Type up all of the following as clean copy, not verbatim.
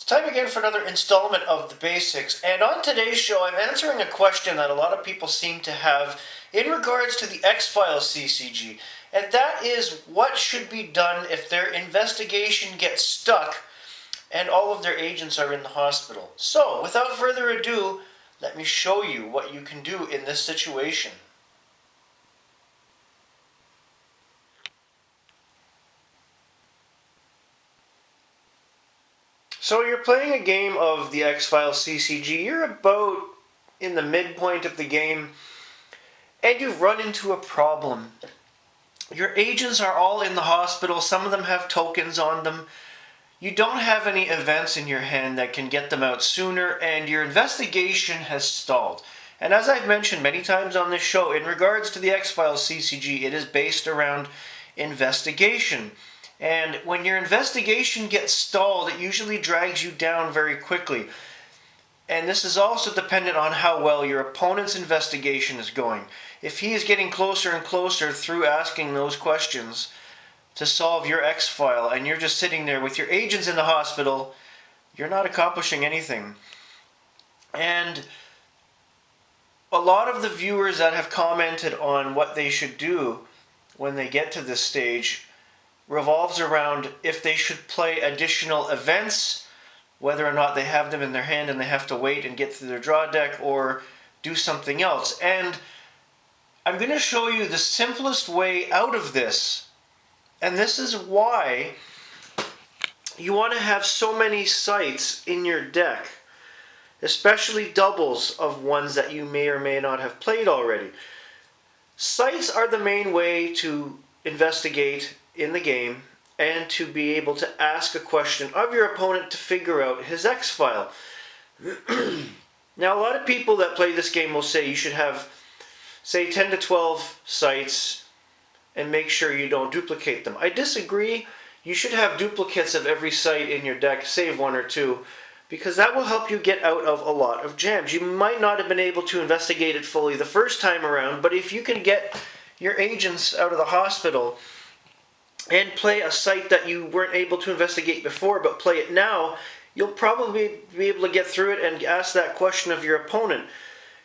It's time again for another installment of The Basics, and on today's show I'm answering a question that a lot of people seem to have in regards to the X-Files CCG, and that is what should be done if their investigation gets stuck and all of their agents are in the hospital. So, without further ado, let me show you what you can do in this situation. So you're playing a game of the X-Files CCG. You're about in the midpoint of the game, and you've run into a problem. Your agents are all in the hospital. Some of them have tokens on them. You don't have any events in your hand that can get them out sooner, and your investigation has stalled. And as I've mentioned many times on this show, in regards to the X-Files CCG, it is based around investigation. And when your investigation gets stalled, it usually drags you down very quickly. And this is also dependent on how well your opponent's investigation is going. If he is getting closer and closer through asking those questions to solve your X-File, and you're just sitting there with your agents in the hospital, you're not accomplishing anything. And a lot of the viewers that have commented on what they should do when they get to this stage revolves around if they should play additional events, whether or not they have them in their hand and they have to wait and get through their draw deck, or do something else. And I'm going to show you the simplest way out of this. And this is why you want to have so many sites in your deck, especially doubles of ones that you may or may not have played already. Sites are the main way to investigate in the game and to be able to ask a question of your opponent to figure out his X-File. Now, a lot of people that play this game will say you should have, say, 10 to 12 sites and make sure you don't duplicate them. I disagree. You should have duplicates of every site in your deck, save one or two, because that will help you get out of a lot of jams. You might not have been able to investigate it fully the first time around, but if you can get your agents out of the hospital and play a site that you weren't able to investigate before, but play it now, you'll probably be able to get through it and ask that question of your opponent.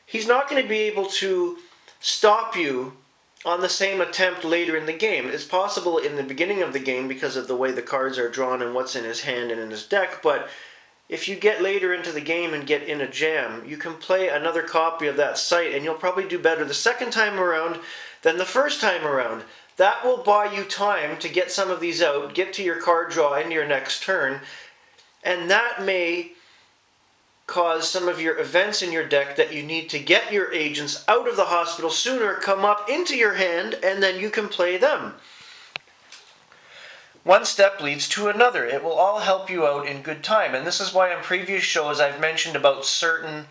He's not going to be able to stop you on the same attempt later in the game. It's possible in the beginning of the game because of the way the cards are drawn and what's in his hand and in his deck, but if you get later into the game and get in a jam, you can play another copy of that site and you'll probably do better the second time around than the first time around. That will buy you time to get some of these out, get to your card draw in your next turn, and that may cause some of your events in your deck that you need to get your agents out of the hospital sooner come up into your hand, and then you can play them. One step leads to another. It will all help you out in good time, and this is why in previous shows I've mentioned about certain,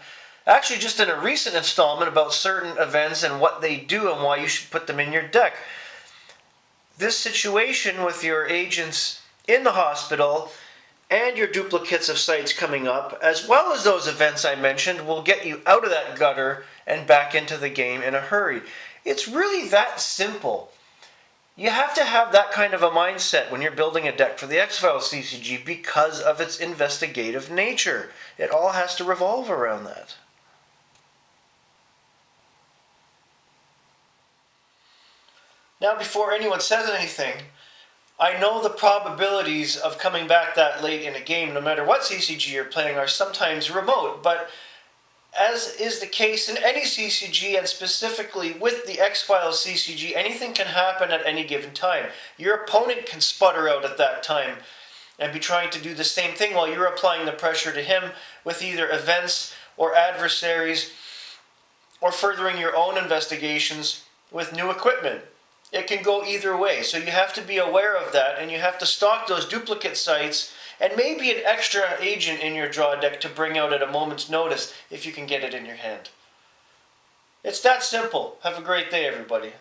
actually just in a recent installment, about certain events and what they do and why you should put them in your deck. This situation with your agents in the hospital and your duplicates of sites coming up, as well as those events I mentioned, will get you out of that gutter and back into the game in a hurry. It's really that simple. You have to have that kind of a mindset when you're building a deck for the X-Files CCG because of its investigative nature. It all has to revolve around that. Now, before anyone says anything, I know the probabilities of coming back that late in a game, no matter what CCG you're playing, are sometimes remote, but as is the case in any CCG, and specifically with the X-Files CCG, anything can happen at any given time. Your opponent can sputter out at that time and be trying to do the same thing while you're applying the pressure to him with either events or adversaries, or furthering your own investigations with new equipment. It can go either way, so you have to be aware of that, and you have to stock those duplicate sites and maybe an extra agent in your draw deck to bring out at a moment's notice if you can get it in your hand. It's that simple. Have a great day, everybody.